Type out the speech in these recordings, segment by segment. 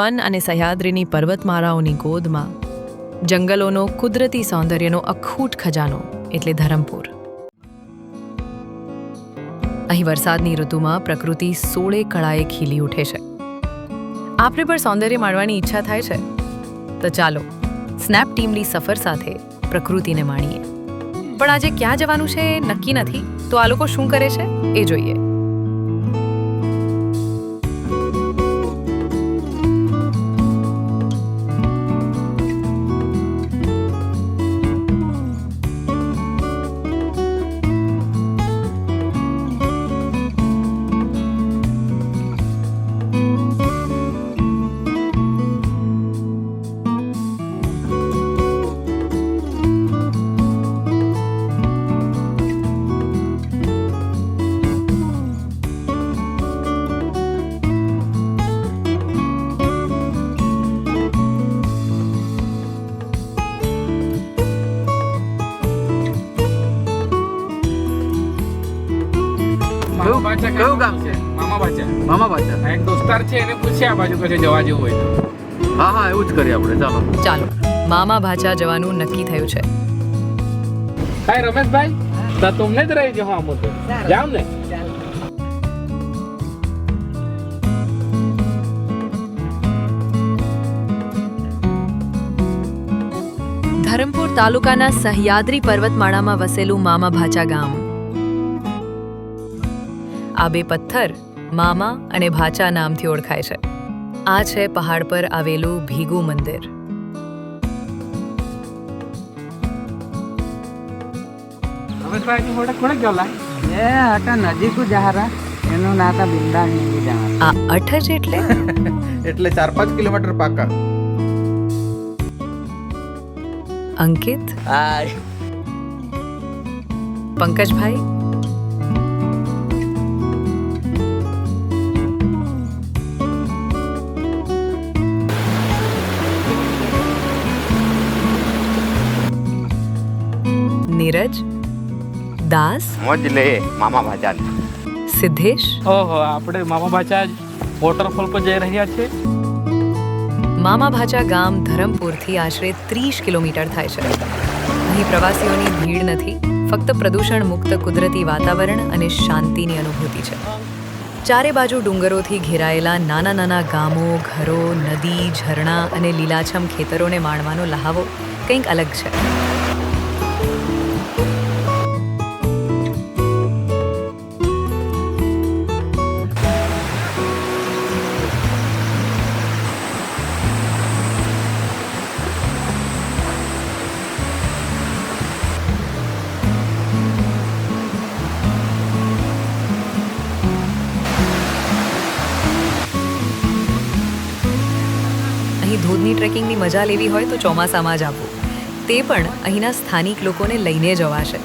One અને સહ્યાદ્રીની પર્વતમાળાઓની ગોદમાં જંગલોનો કુદરતી સૌંદર્યનો અખૂટ ખજાનો એટલે ધરમપુર. અહીં વરસાદની ઋતુમાં પ્રકૃતિ સોળે કળાએ ખીલી ઉઠે છે. આપણે પણ સૌંદર્ય માણવાની ઈચ્છા થાય છે, તો ચાલો સ્નેપ ટીમની સફર સાથે પ્રકૃતિને માણીએ. પણ આજે ક્યાં જવાનું છે નક્કી નથી, તો આ લોકો શું કરે છે એ જોઈએ. કયું ગામ છે? મામા ભાચા. એક દોસ્તાર છે, એને પૂછ્યા આ બાજુ કશે જવા જેવું હોય તો. હા એવું જ કરીએ આપણે. ચાલો મામા ભાચા જવાનું નક્કી થયું છે. હાય રમેશભાઈ, તો તમને જ રહી જાઓ. આમ તો જામ ને. ધરમપુર તાલુકાના સહ્યાદ્રી પર્વતમાળામાં વસેલું મામા ભાચા ગામ. આ બે પથ્થર મામા અને ભાચા નામથી ઓળખાય છે. આ છે પહાડ પર આવેલું ભીગુ મંદિર. રમેશભાઈ મોડે કોણે ગયેલા? એ હટા નજીક જહારા એનું નાતા બિંદાની જહારા. આ અઠ જ એટલે 4-5 કિલોમીટર પાકા. અંકિત, પંકજભાઈ, નીરજ, દાસ, મોજ લે મામા ભાચા. સિદ્ધેશ. ઓહો, આપણે મામા ભાચા વોટરફોલ પર જઈ રહ્યા છે. મામા ભાચા ગામ ધરમપુરથી આશરે 30 કિલોમીટર થાય છે. અહીં પ્રવાસીઓની ભીડ નથી, ફક્ત પ્રદૂષણ મુક્ત કુદરતી વાતાવરણ અને શાંતિની અનુભૂતિ છે. ચારે બાજુ ડુંગરોથી ઘેરાયેલા નાના નાના ગામો, ઘરો, નદી, ઝરણા અને લીલાછમ ખેતરોને માણવાનો લહાવો કંઈક અલગ છે. ધોધની ટ્રેકિંગની મજા લેવી હોય તો ચોમાસામાં જ આવવું. તે પણ અહીંના સ્થાનિક લોકોને લઈને જવાશે.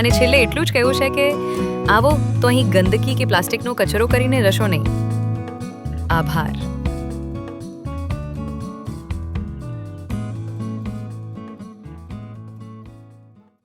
અને છેલ્લે એટલું જ કહેવું છે કે આવો તો અહીં ગંદકી કે પ્લાસ્ટિકનો કચરો કરીને રશો નહીં. આભાર.